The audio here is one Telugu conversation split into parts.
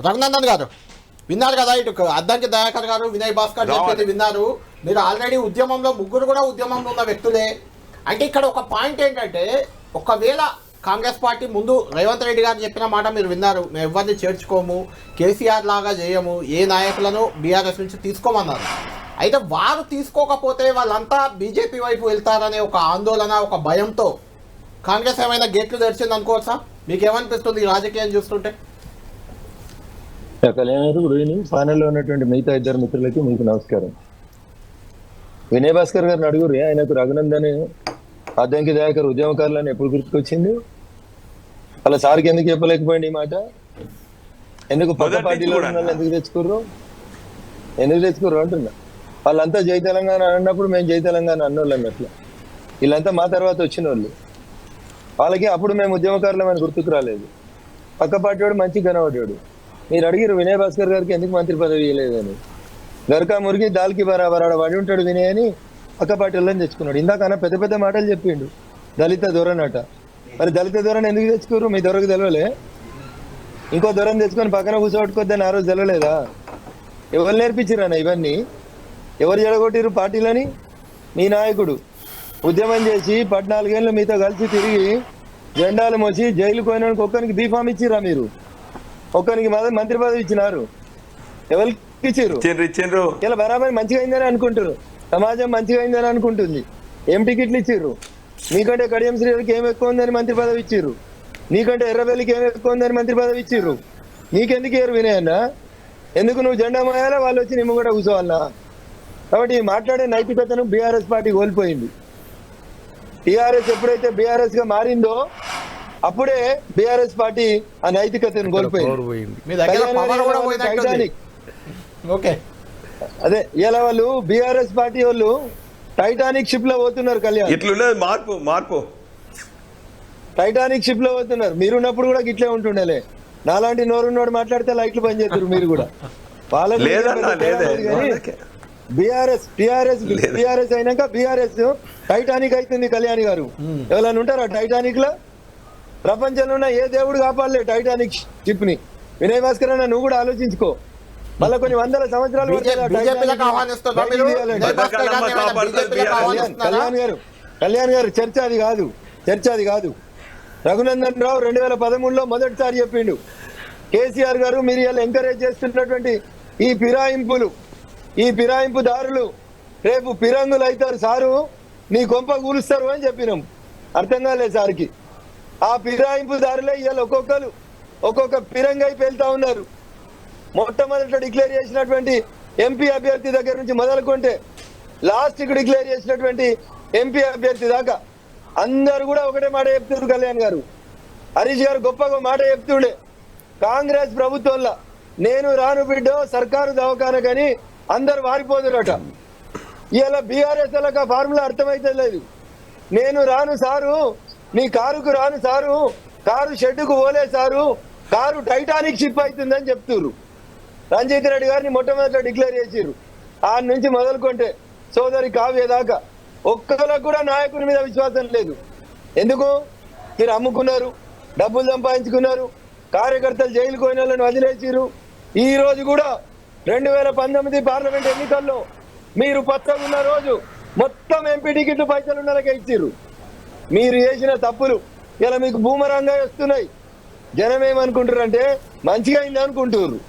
రఘునందన్ గారు విన్నారు కదా, ఇటు అద్దంకి దయాకర్ గారు, వినయ్ భాస్కర్ చెప్పేది విన్నారు. మీరు ఆల్రెడీ ఉద్యమంలో, ముగ్గురు కూడా ఉద్యమంలో ఉన్న వ్యక్తులే. అంటే ఇక్కడ ఒక పాయింట్ ఏంటంటే, ఒకవేళ కాంగ్రెస్ పార్టీ ముందు రేవంత్ రెడ్డి గారు చెప్పిన మాట మీరు విన్నారు, మేము ఎవరిని చేర్చుకోము, కేసీఆర్ లాగా చేయము, ఏ నాయకులను బీఆర్ఎస్ నుంచి తీసుకోమన్నారు. అయితే వారు తీసుకోకపోతే వాళ్ళంతా బీజేపీ వైపు వెళ్తారనే ఒక ఆందోళన, ఒక భయంతో కాంగ్రెస్ ఏమైనా గేట్లు తెరిచింది అనుకోవచ్చా? మీకేమనిపిస్తుంది ఈ రాజకీయం చూస్తుంటే? ప్యానెల్లో ఉన్నటువంటి మిగతా ఇద్దరు మిత్రులకి మీకు నమస్కారం. వినయ్ భాస్కర్ గారిని అడుగురు, ఆయనకు రఘునందన్ అద్దంకి దయాకర్ ఉద్యమకారులని ఎప్పుడు గుర్తుకొచ్చింది? వాళ్ళ సార్కి ఎందుకు చెప్పలేకపోయింది ఈ మాట? ఎందుకు పక్క పార్టీలో ఎందుకు తెచ్చుకోర్రు అంటున్నా. వాళ్ళంతా జై తెలంగాణ అన్నప్పుడు మేము జై తెలంగాణ అన్నోళ్ళు అన్నట్లు. వీళ్ళంతా మా తర్వాత వచ్చిన వాళ్ళు. వాళ్ళకి అప్పుడు మేము ఉద్యమకారులమని గుర్తుకు రాలేదు. పక్క పార్టీ వాడు మంచి కనబడ్డాడు. మీరు అడిగిరు వినయ్ భాస్కర్ గారికి ఎందుకు మంత్రి పదవి ఇవ్వలేదని. గరకా మురిగి దాల్కి బరాబరాడ వాడి ఉంటాడు వినయ్ అని పక్క పార్టీ వాళ్ళని తెచ్చుకున్నాడు. ఇందాకన్నా పెద్ద పెద్ద మాటలు చెప్పిండు, దళిత దొరనట. మరి దళిత దొరని ఎందుకు తెచ్చుకోరు? మీ దొరకు తెలవలే? ఇంకో దొరని తెచ్చుకొని పక్కన కూర్చోబెట్టుకోద్దని ఆ రోజు తెలవలేదా? ఎవరు నేర్పించిరన్న ఇవన్నీ? ఎవరు జడగొట్టిరు పార్టీలని? మీ నాయకుడు ఉద్యమం చేసి 14 ఏళ్ళు మీతో కలిసి తిరిగి జెండాలు మోసి జైలుకు పోయినానికి ఒక్కరికి బీఫామ్ ఇచ్చిరా? మీరు ఒక్కరికి మంత్రి పదవి ఇచ్చినారు. ఎవరికి ఇచ్చిర్రు? ఇలా బరాబర్ మంచిగా అయిందని అనుకుంటారు, సమాజం మంచిగా అయిందని అనుకుంటుంది. ఏం టికెట్లు ఇచ్చిర్రు? నీకంటే కడియం శ్రీకి ఏం ఎక్కువ ఉందని మంత్రి పదవి ఇచ్చిర్రు. నీకంటే ఎర్రబెల్లికి ఏం ఎక్కువ ఉందని మంత్రి పదవి ఇచ్చిర్రు. నీకెందుకు ఏరు వినయన్న? ఎందుకు నువ్వు జెండా మోయాలా, వాళ్ళు వచ్చి నిమ్మ కూడా కూర్చోవాలన్నా? కాబట్టి మాట్లాడే నైతికతను బీఆర్ఎస్ పార్టీ కోల్పోయింది. టీఆర్ఎస్ ఎప్పుడైతే బీఆర్ఎస్ గా మారిందో అప్పుడే బీఆర్ఎస్ పార్టీ ఆ నైతికతను కోల్పోయింది. అదే ఇలా వాళ్ళు బీఆర్ఎస్ పార్టీ వాళ్ళు టైటానిక్ షిప్ లో పోతున్నారు. కళ్యాణ్ మార్పు టైటానిక్ షిప్ లో పోతున్నారు. మీరున్నప్పుడు కూడా గిట్లే ఉంటుండేలే. నాలాంటి నోరున్నోడు మాట్లాడితే లైట్లు బంద్ చేస్తారు మీరు కూడా. వాళ్ళకి టిఆర్ఎస్ అయినాక బీఆర్ఎస్ టైటానిక్ అవుతుంది. కళ్యాణ్ గారు ఎవరైనా ఉంటారా టైటానిక్ లో? ప్రపంచంలో ఉన్న ఏ దేవుడు కాపాడలే టైటానిక్ షిప్ ని. వినయ్ భాస్కర్ అన్న నువ్వు కూడా ఆలోచించుకో. మళ్ళీ కొన్ని వందల సంవత్సరాలు కళ్యాణ్ గారు చర్చ అది కాదు. రఘునందన్ రావు 2013లో మొదటిసారి చెప్పిండు, కేసీఆర్ గారు మీరు ఇలా ఎంకరేజ్ చేస్తున్నటువంటి ఈ ఫిరాయింపుదారులు రేపు ఫిరంగులు అవుతారు సారు, నీ కొంప కూలుస్తారు అని చెప్పినాం. అర్థం కాలేదు సార్కి. ఆ ఫిరాయింపుదారులే ఇవాళ ఒక్కొక్క ఫిరంగి అయి పేలుతా ఉన్నారు. మొట్టమొదట డిక్లేర్ చేసినటువంటి ఎంపీ అభ్యర్థి దగ్గర నుంచి మొదలుకుంటే లాస్ట్ కు డిక్లేర్ చేసినటువంటి ఎంపీ అభ్యర్థి దాకా అందరు కూడా ఒకటే మాట చెప్తున్నారు. కళ్యాణ్ గారు, హరీష్ గారు గొప్పగా మాట చెప్తుండే, కాంగ్రెస్ ప్రభుత్వంలో నేను రాను బిడ్డో సర్కారు దవాఖాన కానీ అందరు వారిపోదురట. ఇవాళ బీఆర్ఎస్ వాళ్ళకి ఆ ఫార్ములా అర్థమైతే లేదు. నేను రాను సారు, నీ కారుకు రాను సారు, కారు షెడ్డుకు పోలే సారు, కారు టైటానిక్ షిప్ అవుతుందని చెప్తున్నారు. రంజిత్ రెడ్డి గారిని మొట్టమొదట డిక్లేర్ చేసిర్రు. ఆ నుంచి మొదలుకుంటే సోదరి కావ్య దాకా ఒక్కరికి కూడా నాయకుడి మీద విశ్వాసం లేదు. ఎందుకు? మీరు అమ్ముకున్నారు, డబ్బులు సంపాదించుకున్నారు, కార్యకర్తలు జైలుకు పోయిన వాళ్ళని వదిలేసిరు. ఈ రోజు కూడా 2019 పార్లమెంట్ ఎన్నికల్లో మీరు పచ్చగా ఉన్న రోజు మొత్తం ఎంపీ టికెట్లు పైసలు ఉన్న వాళ్ళకే ఇచ్చిర్రు. మీరు చేసిన తప్పులు ఇలా మీకు బూమరంగా వస్తున్నాయి. జనం ఏమనుకుంటారంటే మంచిగా అయింది అనుకుంటున్నారు.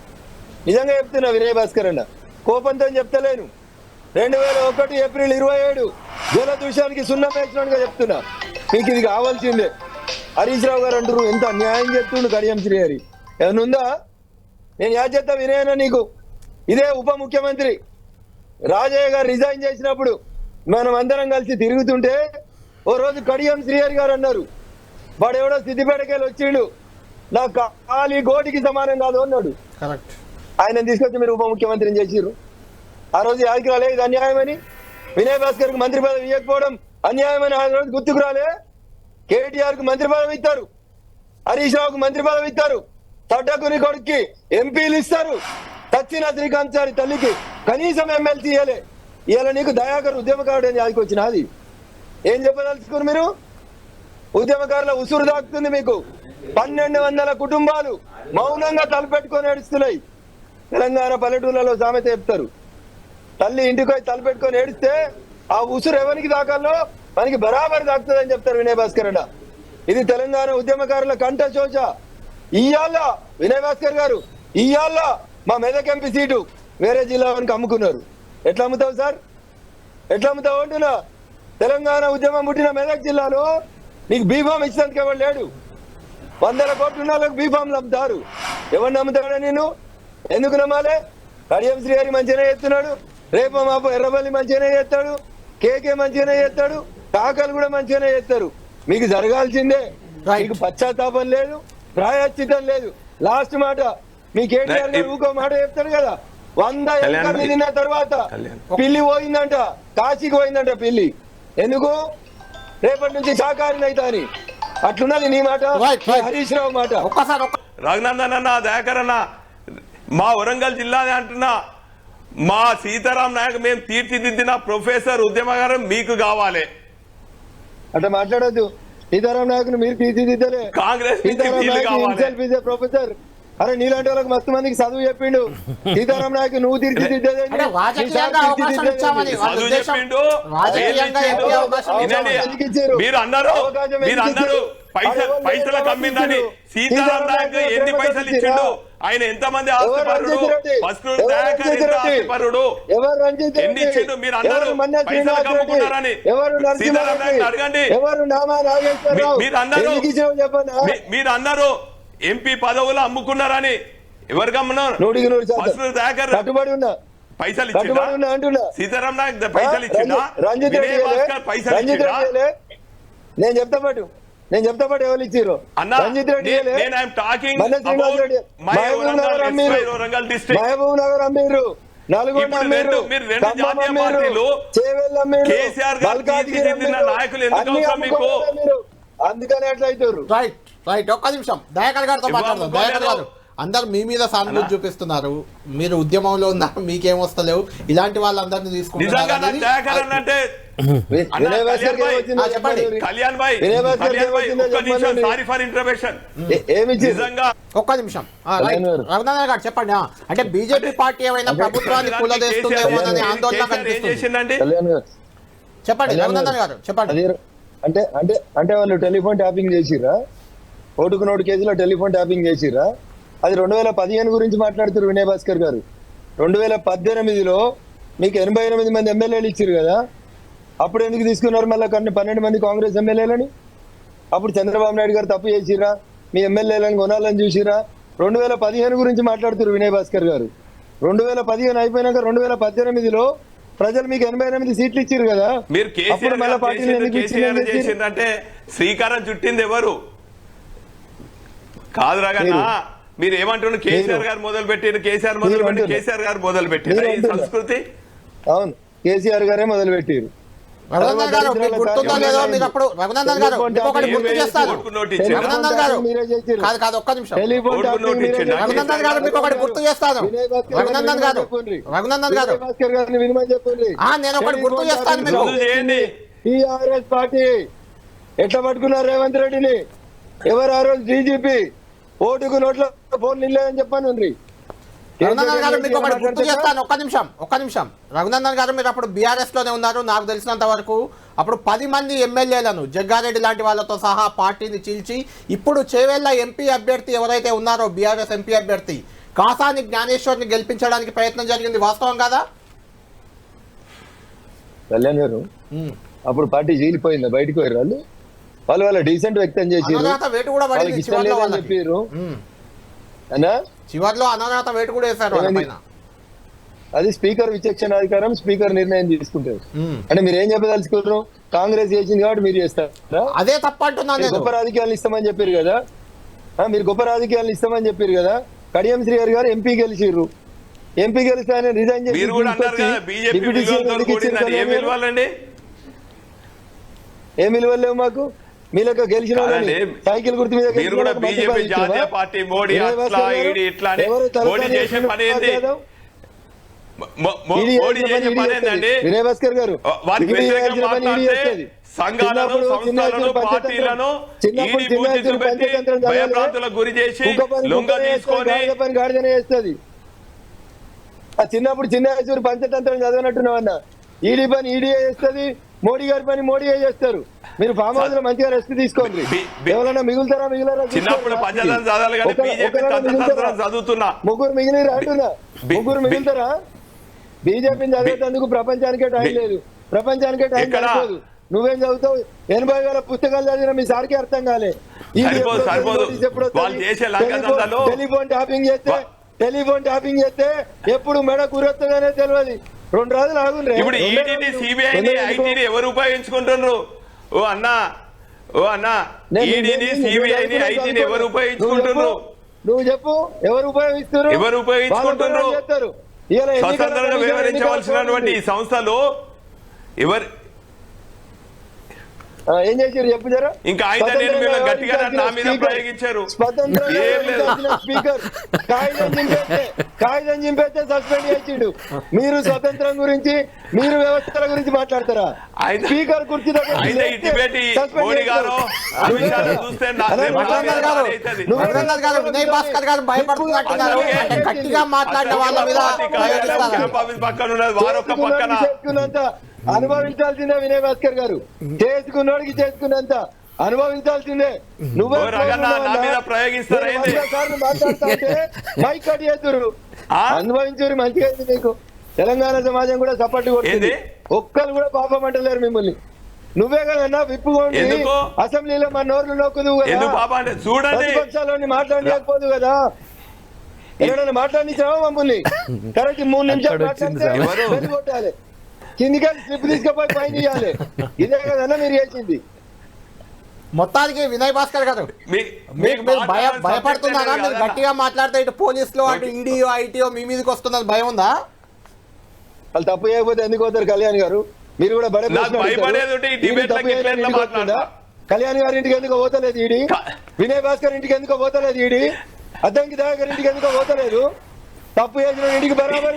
నిజంగా చెప్తున్నా వినయ్ భాస్కర్ అన్న, కోపంతో చెప్తలేను. 2001 ఏప్రిల్ 27 జలదూషానికి సున్నం వేసినట్టుగా చెప్తున్నా. మీకు ఇది కావాల్సిందే. హరీష్ రావు గారు అంటారు ఎంత అన్యాయం చెప్తుండు కడియం శ్రీహరి. ఏమన్నా ఉందా? నేను యాద చేస్తా వినయన, నీకు ఇదే ఉప ముఖ్యమంత్రి రాజయ్య గారు రిజైన్ చేసినప్పుడు మనం అందరం కలిసి తిరుగుతుంటే ఓ రోజు కడియం శ్రీహరి గారు అన్నారు, వాడు ఎవడో సిద్దిపేటకెళ్ళి వచ్చిండు, నా ఖాళీ గోటికి సమానం కాదు అన్నాడు. ఆయన తీసుకొచ్చి మీరు ఉప ముఖ్యమంత్రిని చేసిర్రు. ఆ రోజు యాదికి రాలే ఇది అన్యాయమని? వినయ్ భాస్కర్ కు మంత్రి పదవి ఇవ్వకపోవడం అన్యాయమని ఆ రోజు గుర్తుకు రాలే? కేటీఆర్ కు మంత్రి పదవి ఇస్తారు, హరీష్ రావుకు మంత్రి పదవి ఇస్తారు, తడ్డకుని కొడుక్కి ఎంపీలు ఇస్తారు, తచ్చిన శ్రీకాంత్ చారి తల్లికి కనీసం ఎమ్మెల్సీ ఇవ్వలే. ఇవాళ నీకు దయాకర్ ఉద్యమకారుడు అని యాదికి వచ్చిన అది ఏం చెప్పదలుచుకున్నారు మీరు? ఉద్యమకారుల ఉసురు దాక్కుతుంది మీకు. 1200 కుటుంబాలు మౌనంగా తలపెట్టుకొని ఏడుస్తున్నాయి. తెలంగాణ పల్లెటూళ్ళలో సామెత చెప్తారు, తల్లి ఇంటికి పోయి తలపెట్టుకొని ఏడిస్తే ఆ ఉసురు ఎవరికి దాకాలో మనకి బరాబరి దాకుతుందని చెప్తారు వినయ్ భాస్కర్ అన్న. ఇది తెలంగాణ ఉద్యమకారుల కంఠ శోష. ఇయ్యాల వినయ్ భాస్కర్ గారు, ఇయ్యాల మా మెదక్ ఎంపీ సీటు వేరే జిల్లాకి అమ్ముకున్నారు. ఎట్లా అమ్ముతావు సార్, ఎట్లా అమ్ముతావు అంటున్నా? తెలంగాణ ఉద్యమం పుట్టిన మెదక్ జిల్లాలో నీకు బీఫామ్ ఇచ్చినందుకు ఎవరు లేడు. 100 కోట్ల వాళ్ళకి బీఫామ్లు అమ్ముతారు. ఎవరిని నమ్ముతాడా నేను? ఎందుకు నమ్మాలి? కడియం శ్రీహరి మంచిగానే చేస్తున్నాడు, రేపు మాపు ఎర్రబల్లి మంచిగానే చేస్తాడు, కేకే మంచిగానే చేస్తాడు, కాకలు కూడా మంచిగానే చేస్తారు. మీకు జరగాల్సిందే. మీకు పశ్చాత్తాపం లేదు, ప్రాయశ్చితం లేదు. లాస్ట్ మాట మీ కేటీఆర్ గారు ఊకో మాట చెప్తాడు కదా, 100 ఎకర్లు తిన్న తర్వాత పిల్లి పోయిందంట, కాశీకి పోయిందంట పిల్లి. ఎందుకు? రేపటి నుంచి శాకాహారిని అవుతా అని. అట్లున్నది నీ మాట, హరీష్ రావు మాట. రఘునందన్ అన్న, దయాకర్ అన్న, మా వరంగల్ జిల్లానే అంటున్నా, మా సీతారాం నాయక్ మేము తీర్చిదిద్దిన ప్రొఫెసర్ ఉద్యమగారం మీకు కావాలి. అట్లా మాట్లాడొద్దు. సీతారాం నాయకుని మీరు తీర్చిదిద్దలే, కాంగ్రెస్ ప్రొఫెసర్. అరే నీలాంటి వాళ్ళకి మస్తు మందికి చదువు చెప్పిండు. సీతారాం నాయకు నువ్వు తీర్చిదిద్దేది మీరు అన్నారు పైసలు కమ్మిందని. సీతారాం నాయక్ ఎన్ని పైసలు ఇచ్చిండు? ఆయన ఎంతమంది ఆస్తిపరుడు? ఫస్ట్ ఆస్తిపరుడు ఎన్ని ఇచ్చిండు? మీరు అన్నారు పైసలు కమ్ముకున్నారని. సీతారాం నాయక్ అడగండి. మీరు అన్నారు ఎంపీ పదవులు అమ్ముకున్నారని. ఎవరు కమ్మున్నారు? పైసలు ఇచ్చిండా? సీతారాం నాయక్ పైసలు ఇచ్చిండా? పైసలు ఇచ్చిండా? నేను చెప్తా పాటు ఎవరు ఇచ్చారు? మహబూబ్ నగర్ అమ్మిర్రు, నల్గొండ అమ్మిర్రు, అందుకని ఎట్లా అవుతారు? Right right. ఒక్క నిమిషం దయాకర్ గారితో మాట్లాడదాం. దయాకర్ గారు, అందరు మీ మీద సానుభూతి చూపిస్తున్నారు. మీరు ఉద్యమంలో ఉన్నారు, మీకేం వస్తలేవు. ఇలాంటి వాళ్ళందరినీ తీసుకుంటున్నారు. ఒక్క నిమిషం రఘునందన్ గారు చెప్పండి. అంటే బీజేపీ పార్టీ ఏమైనా ప్రభుత్వాన్ని కూలదేస్తుందేమో అనే ఆందోళన కనిపిస్తుంది. చెప్పండి రఘునందన్ గారు, చెప్పండి. అంటే అంటే అంటే వాళ్ళు టెలిఫోన్ ట్యాపింగ్ చేసిరా? ఓటుకు 100 కేజీలో టెలిఫోన్ ట్యాపింగ్ చేసిరా? అది 2015 గురించి మాట్లాడుతారు వినయ్ భాస్కర్ గారు. 2018లో మీకు 88 మంది ఎమ్మెల్యేలు ఇచ్చారు కదా, అప్పుడు ఎందుకు తీసుకున్నారు మళ్ళీ 12 మంది కాంగ్రెస్ ఎమ్మెల్యేలని? అప్పుడు చంద్రబాబు నాయుడు గారు తప్పు చేసిరా? మీ ఎమ్మెల్యేలను కొనాలని చూసిరా? 2015 గురించి మాట్లాడుతారు వినయ్ భాస్కర్ గారు. 2015 అయిపోయినాక 2018లో ప్రజలు మీకు 88 సీట్లు ఇచ్చారు కదా, మీరు అప్పుడు మళ్ళీ పార్టీలు అంటే శ్రీకారం చుట్టింది ఎవరు? కాదు రాగన్నా, మీరు ఏమంటున్నారు? కేసీఆర్ గారు మొదలు పెట్టారు, కేసీఆర్ గారు మొదలు పెట్టారు ఈ సంస్కృతి. అవును, కేసీఆర్ గారే మొదలు పెట్టారు. రఘునందన్ గారు మీకు గుర్తుందో లేదో, మీరు అప్పుడు రఘునందన్ గారు ఒకటి గుర్తు చేస్తాను. రఘునందన్ గారు కాదు కాదు ఒక్క నిమిషం. రఘునందన్ గారు మీకు ఒకటి గుర్తు చేస్తాను. రఘునందన్ గారు నేను ఒకటి గుర్తు చేస్తాను మీకు. టీఆర్ఎస్ పార్టీ ఎట్లా పట్టుకున్నారు రేవంత్ రెడ్డిని? ఎవరు ఆ రోజు డీజీపీ? ఓటుకు నోట్ల ఫోన్ నిల్లేదని చెప్పాను. రఘునందన్ గారు మీకు ఒకటి గుర్తు చేస్తాను. ఒక్క నిమిషం రఘునందన్ గారు, మీరు అప్పుడు బీఆర్ఎస్ లోనే ఉన్నారు. నాకు తెలిసినంత వరకు అప్పుడు 10 మంది ఎమ్మెల్యేలను జగ్గారెడ్డి లాంటి వాళ్ళతో సహా పార్టీని చీల్చి ఇప్పుడు చేవెళ్ల ఎంపీ అభ్యర్థి ఎవరైతే ఉన్నారో బీఆర్ఎస్ ఎంపీ అభ్యర్థి కాసాని జ్ఞానేశ్వర్ని గెలిపించడానికి ప్రయత్నం జరిగింది. వాస్తవం కాదా? కళ్యాణ్ గారు, అప్పుడు పార్టీ చీలిపోయిందా? బయటకు పోయారు వాళ్ళు. వాళ్ళ డీసెంట్ వ్యక్తం చేసి చివర్లో అనర్హత వేటు కూడా వేశారు. అది స్పీకర్ విచక్షణ అధికారం, స్పీకర్ నిర్ణయం తీసుకుంటారు. అంటే మీరు ఏం చెప్పదలుచుకుంటారు? కాంగ్రెస్ చేసింది కాబట్టి మీరు చేస్తారా? అదే తప్పంటున్నాను. గొప్ప రాజకీయాలు ఇస్తామని చెప్పారు కదా, మీరు గొప్ప రాజకీయాలు ఇస్తామని చెప్పారు కదా. కడియం శ్రీహరి గారు ఎంపీ గెలిచిర్రు. ఎంపీ గెలిస్తే ఆయన రిజైన్ చేసి ఏం విలువలేవు మాకు. మీ లెక్క గెలిచిన సైకిల్ గుర్తు మీద మోడీ చేసే పని ఏంటండి? వినయ్ భాస్కర్ గారు వారికి వ్యతిరేకంగా మాట్లాడితే సంఘాలను, సంస్థలను, పార్టీలను ఈడీ బూచితులు పెట్టి భయభ్రాంతులకు గురి చేసి లొంగ తీసుకొని గాడిదనే చేస్తుంది. ఆ చిన్నప్పుడు చిన్న వయసు పంచతంత్రం చదవనట్టున్నావన్న. ఈడీ పని ఈడీఏ చేస్తుంది, మోడీ గారి పని మోడీయే చేస్తారు. మీరు ఫామ్ హౌస్ లో మంచిగా రెస్ట్ తీసుకోండి. ఎవరైనా మిగులుతారా మిగిలిరా? చిన్నప్పుడు పంచతంత్రం చదవాలి కానీ బీజేపీ తంత్రం చదువుతున్నా. ముగ్గురు మిగిలిరా అంటున్నా. ముగ్గురు మిగులుతారా? బీజేపీని చదివేందుకు ప్రపంచానికే టైం లేదు, ప్రపంచానికే టైం సరిపోదు. నువ్వేం చదువుతావు? 80,000 పుస్తకాలు చదివిన మీ సార్కి అర్థం కాలే. టెలిఫోన్ ట్యాపింగ్ చేస్తే ఎప్పుడు మెడ కురొస్తుందనే తెలియదు. 2 రోజులు ఆగుండ్రే. ఇప్పుడు ఈడీని, సిబిఐని, ఐటీని ఎవరు ఉపయోగించుకుంటున్నారు? ఓ అన్నా ఈడీని, సిబిఐని, ఐటీని ఎవరు ఉపయోగించుకుంటున్నారు? నువ్వు చెప్పు, ఎవరు ఉపయోగిస్తారు? ఎవరు ఉపయోగించుకుంటున్నారు? స్వతంత్రంగా వ్యవహరించవలసినటువంటి ఈ సంస్థలు ఎవరు ఏం చేశారు చెప్పు జరా. ఇంకా ఆయన నేను మీరు గట్టిగా నా మీద ప్రయోగించారు. స్పీకర్ కాగితం చింపేస్తే సస్పెండ్ చేసిండు. మీరు స్వతంత్రం గురించి, మీరు వ్యవస్థల గురించి మాట్లాడతారా? స్పీకర్ కుర్చీ మోడీ గారు చూస్తే వినయ్ భాస్కర్ గారు భయపడుతున్నట్టున్నారు. గట్టిగా మాట్లాడిన వాళ్ళ మీద పక్కన ఉన్నది వారొక పక్కన అనుభవించాల్సిందే. వినయ్ భాస్కర్ గారు చేసుకున్నోడికి చేసుకున్నంత అనుభవించాల్సిందే. నువ్వే మైక్ కట్ చేతురు, అనుభవించురు. మంచిగా అయింది మీకు. తెలంగాణ సమాజం కూడా సపోర్ట్ కొట్టింది. ఒక్కరు కూడా పాపం అంటలేరు మిమ్మల్ని. నువ్వే కదన్నా విప్పుకోండి. అసెంబ్లీలో మన నోర్లు నొక్కుదు కదా, ప్రతిపక్షాలని మాట్లాడలేకపోదు కదా. ఎవరైనా మాట్లాడించావా మమ్మల్ని? కరెక్ట్ 3 నిమిషాలు మాట్లాడితే కొట్టాలి, కిందికి స్లిప్ తీసుకుపోయి పైన ఇవ్వాలి. ఇదే కదన్నా మీరు చేసింది. మొత్తానికి వినయ్ భాస్కర్ గారు భయపడుతున్నారా? మీరు గట్టిగా మాట్లాడితే ఇటు పోలీసులు, అటు ఈడీఓ, ఐటీఓ మీ మీదకి వస్తున్నది భయం ఉందా? వాళ్ళు తప్పు చేయకపోతే ఎందుకు పోతారు? కళ్యాణ్ గారు మీరు కూడా కళ్యాణ్ గారి ఇంటికి ఎందుకో పోతలేదు ఈడీ, వినయ్ భాస్కర్ ఇంటికి ఎందుకో పోతలేదు ఈడీ, అద్దంకి దయాకర్ ఇంటికి ఎందుకో పోతలేదు. తప్పు చేసిన ఇంటికి బరాబర్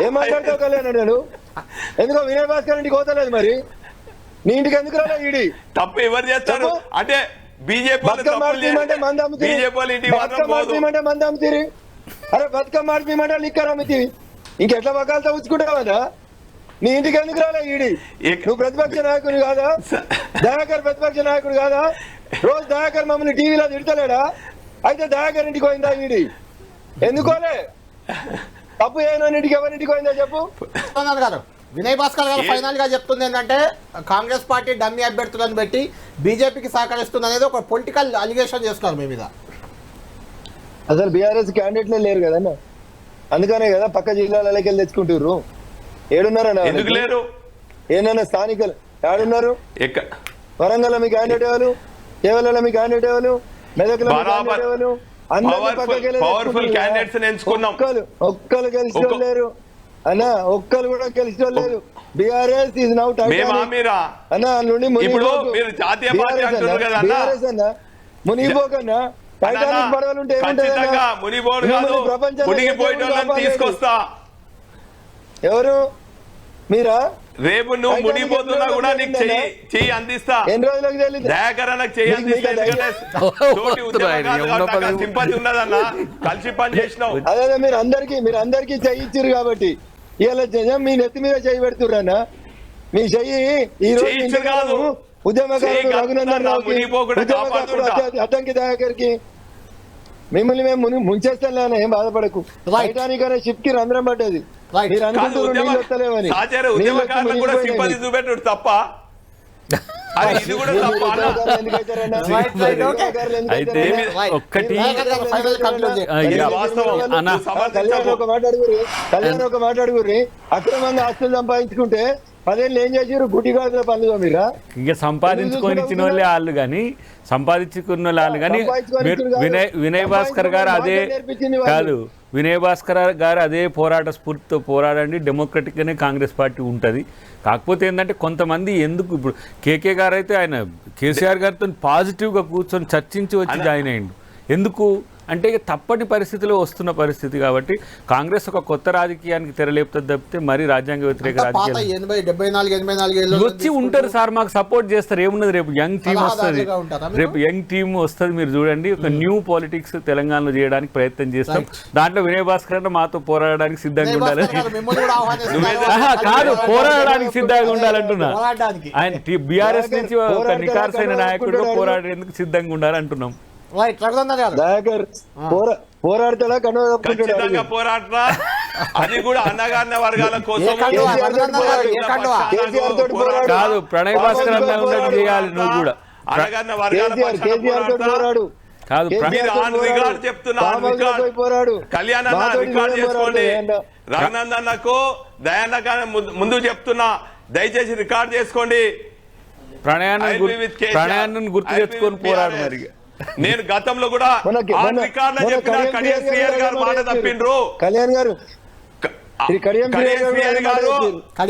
ఏం మాట్లాడతావు కళ్యాణ్ అన్నాడు? ఎందుకో వినయ్ భాస్కర్ ఇంటికి పోతలేదు, మరి నీ ఇంటికి ఎందుకు రాలేదు ఈడీ? తప్పు ఎవరు చేస్తారు అంటే బీజేపీ మంది అమ్ముతీరి. అరే బతుకమ్మ ఆడిపిమంటే లిక్కర్ అమ్ముతీవి. ఇంకెట్లా బకాలతో ఉంచుకుంటావా? నీ ఇంటికి ఎందుకు రాలే ఈడీ? నువ్వు ప్రతిపక్ష నాయకుడు కాదా? దయాకర్ ప్రతిపక్ష నాయకుడు కాదా? రోజు దయాకర్ మమ్మల్ని టీవీలో తిడతలేడా? అయితే దయాకర్ ఇంటికి పోయిందా ఈడీ? ఎందుకోలే? తప్పు అయినా ఇంటికి ఎవరింటికి పోయిందా చెప్పు. గారు వినయ్ భాస్కర్ గారు ఫైనల్ గా చెప్తుంది ఏంటంటే కాంగ్రెస్ పార్టీ డమ్మీ అభ్యర్థులను పెట్టి బీజేపీకి సహకరిస్తుంది అనేది ఒక పొలిటికల్ అలిగేషన్ చేస్తున్నారు మీ మీద. అసలు బీఆర్ఎస్ క్యాండిడేట్లే లేరు కదన్నా, అందుకనే కదా పక్క జిల్లాలకి వెళ్ళి తెచ్చుకుంటారు. ఏడున్నారన్నా? ఎందుకు లేరు? ఏమన్నా స్థానికులు ఏడున్నారు? వరంగల్ మీ క్యాండిడేట్ ఎవరు? కేవలం మీ క్యాండిడేట్ ఎవరు? మెదక్లో ఎవరు? ఒక్కరు గెలిచోలేరు అన్నా, ఒక్కరు కూడా గెలిచోలేరు. బీఆర్ఎస్ ఇస్ నౌ అన్నా నుండి మునిగిపోకన్నా. టైటానిక్ పడవలు ఉంటే ఎవరు మీరా? రేపు నువ్వు మునిగిపోతున్నా కూడా నీకు చెయ్యి అందిస్తా. ఎన్ని రోజులకు తెలియదు సింపతి ఉన్నదన్నా, కలిసి పని చేసినావు. అదే మీరు అందరికి చెయ్యిచ్చారు కాబట్టి ఇలా మీ నెత్తి మీద చెయ్యి పెడుతుర్రన్నా. మీ చెయ్యి ఈ రోజు కాదు ఉద్యమకారుడు రఘునందన్ రావుకి, అద్దంకి దయాకర్కి, మిమ్మల్ని మేము ముంచేస్తాను. ఏం బాధపడకు. టైటానిక్ అనే షిప్ కి రంధ్రం పడ్డది. మీరు అనుకుంటున్నారు నీళ్ళు వస్తలేవని. చూపెట్టు తప్ప కళ్యాణ్ ఒక మాట్లాడుగుర్రి. అక్రమంగా ఆస్తులు సంపాదించుకుంటే 10 ఏళ్ళు ఏం చేసారు? గుడ్డి గాజుల పనులు మీరా? ఇంకా సంపాదించుకొని ఇచ్చిన వాళ్ళే వాళ్ళు కానీ, సంపాదించుకున్న వాళ్ళు కానీ వినయ్ భాస్కర్ గారు అదే కాదు. వినయ్ భాస్కర్ గారు అదే పోరాట స్ఫూర్తితో పోరాడండి. డెమోక్రటిక్ గానే కాంగ్రెస్ పార్టీ ఉంటుంది. కాకపోతే ఏంటంటే కొంతమంది ఎందుకు ఇప్పుడు కేకే గారు అయితే ఆయన కేసీఆర్ గారితో పాజిటివ్గా కూర్చొని చర్చించి వచ్చి జాయిన్ అయ్యిండు. ఎందుకు అంటే ఇక తప్పని పరిస్థితిలో వస్తున్న పరిస్థితి కాబట్టి కాంగ్రెస్ ఒక కొత్త రాజకీయానికి తెరలేపుతుంది తప్పితే మరి రాజ్యాంగ వ్యతిరేక రాజకీయాలు 80-74 వచ్చి ఉంటారు సార్, మాకు సపోర్ట్ చేస్తారు. ఏమున్నది, రేపు యంగ్ టీం వస్తుంది, రేపు యంగ్ టీం వస్తుంది. మీరు చూడండి, ఒక న్యూ పాలిటిక్స్ తెలంగాణలో చేయడానికి ప్రయత్నం చేస్తాం. దాంట్లో వినయ్ భాస్కర్ అంటే మాతో పోరాడడానికి సిద్ధంగా ఉండాలి. కాదు, పోరాడడానికి సిద్ధంగా ఉండాలంటున్నా. ఆయన బీఆర్ఎస్ నుంచి ఒక నికార్సైన నాయకుడు పోరాడేందుకు సిద్ధంగా ఉండాలంటున్నాం. పోరాడతా ఖచ్చితంగా పోరాడతా. అది కూడా అన్నగారిన వర్గాల కోసం కాదు, ప్రణయ్ భాస్కర్ అన్న ఉన్నట్టు చేయాలి. నువ్వు కూడా అన్నగారిన వర్గాల కాదు, కళ్యాణ్ అన్న రికార్డ్ చేసుకోండి. రఘునందన్నకు దయాన్న ముందు చెప్తున్నా, దయచేసి రికార్డ్ చేసుకోండి. ప్రణయాన్ని గుర్తు తెచ్చుకొని పోరాడు. మరి నేను గతంలో కూడా రికార్డ్ చెప్పిన కడియం శ్రీహరి గారు మాట తప్పిండ్రు. కళ్యాణ్ గారు కడియం శ్రీహరి గారు